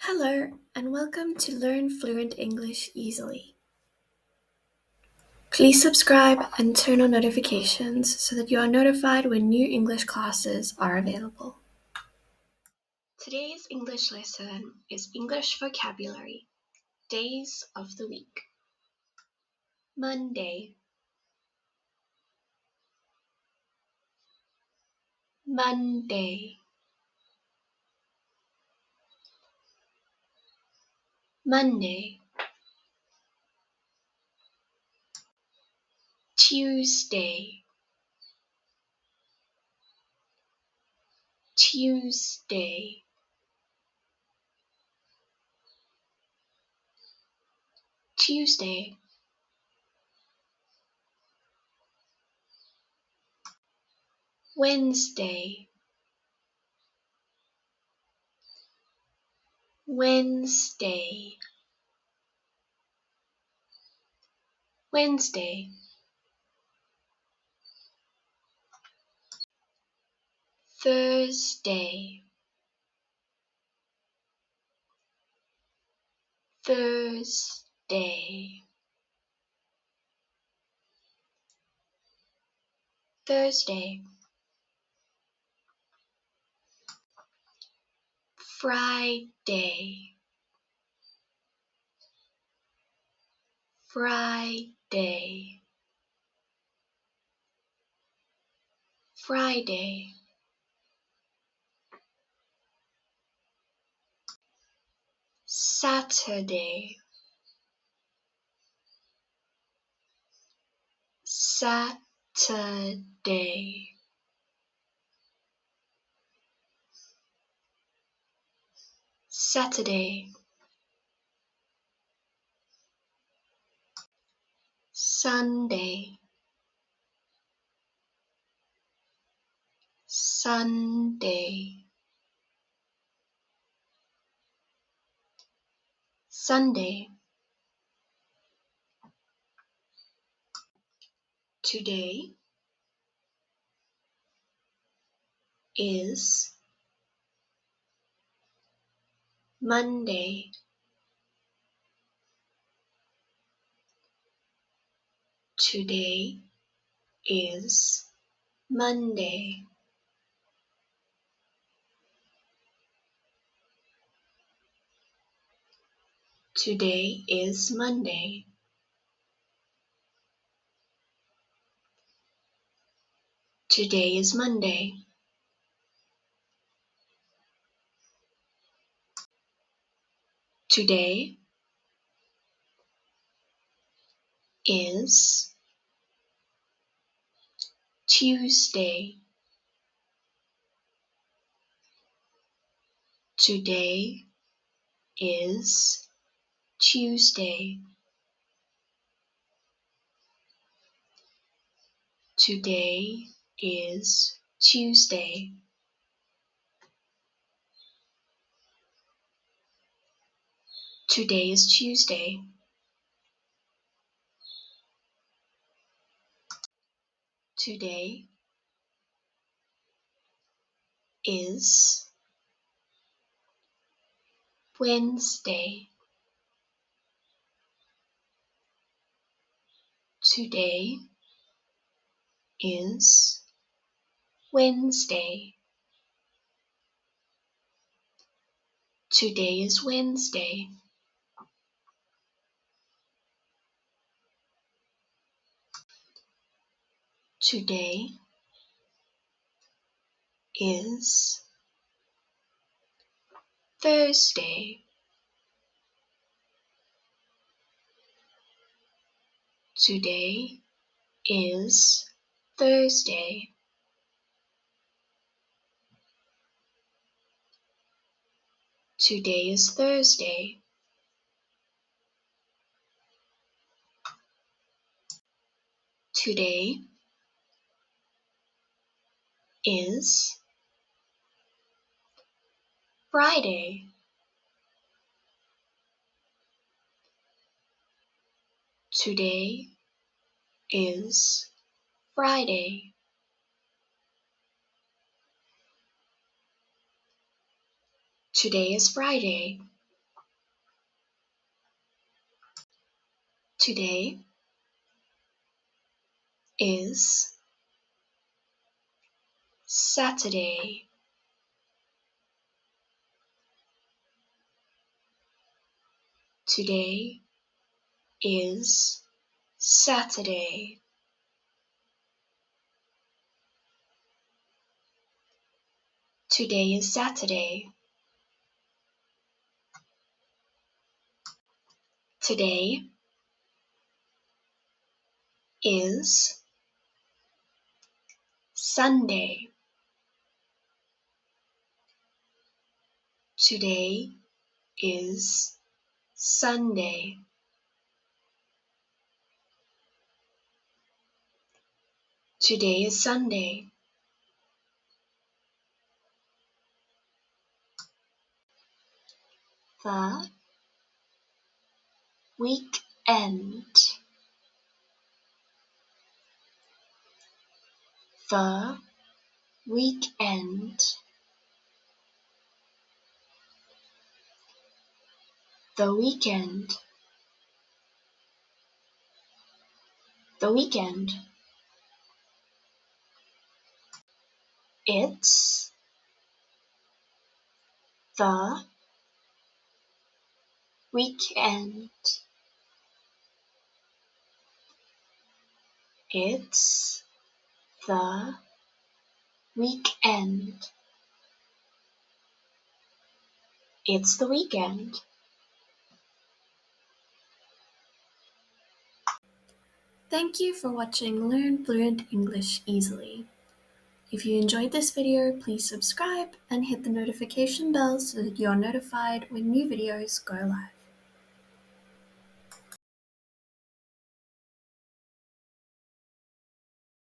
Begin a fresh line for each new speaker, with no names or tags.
Hello, and welcome to Learn Fluent English Easily. Please subscribe and turn on notifications so that you are notified when new English classes are available. Today's English lesson is English vocabulary, days of the week. Monday, Monday, Monday. Tuesday, Tuesday, Tuesday. Wednesday, Wednesday, Wednesday. Thursday, Thursday, Thursday. Friday, Friday, Friday. Saturday, Saturday, Saturday. Sunday, Sunday, Sunday. Today is Monday. Today is Monday. Today is Monday. Today is Monday. Today is Tuesday. Today is Tuesday. Today is Tuesday. Today is Tuesday. Today is Wednesday. Today is Wednesday. Today is Wednesday. Today is Thursday. Today is Thursday. Today is Thursday. Today is Friday. Today is Friday. Today is Friday. Today is Saturday. Today is Saturday. Today is Saturday. Today is Sunday. Today is Sunday. Today is Sunday. The weekend. The weekend. The weekend. The weekend. It's the weekend. It's the weekend. It's the weekend. Thank you for watching Learn Fluent English Easily. If you enjoyed this video, please subscribe and hit the notification bell so that you're notified when new videos go live.